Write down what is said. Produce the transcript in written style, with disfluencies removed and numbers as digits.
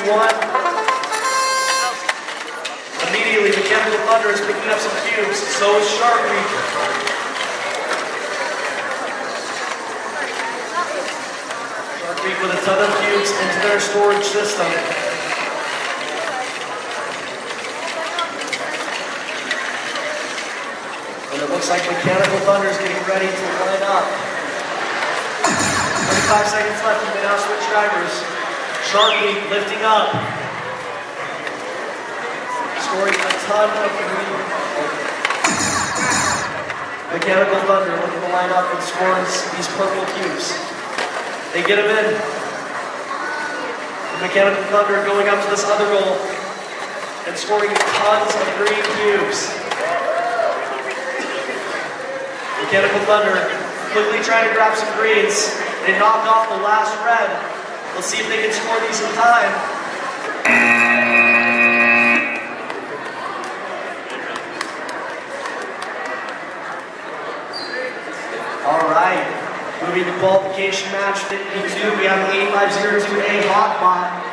1. Immediately, Mechanical Thunder is picking up some cubes. So is Shark Week. Shark Week with a ton of cubes into their storage system. And it looks like Mechanical Thunder is getting ready to line up. 25 seconds left, and they now switch drivers. Shark Week lifting up. Scoring a ton of green. Mechanical Thunder looking to line up and score these purple cubes. They get them in. The Mechanical Thunder going up to this other goal and scoring tons of green cubes. Mechanical Thunder quickly trying to grab some greens. They knocked off the last red. Let's see if they can score these in time. All right, moving to qualification match 52. We have 8502A Hotbot.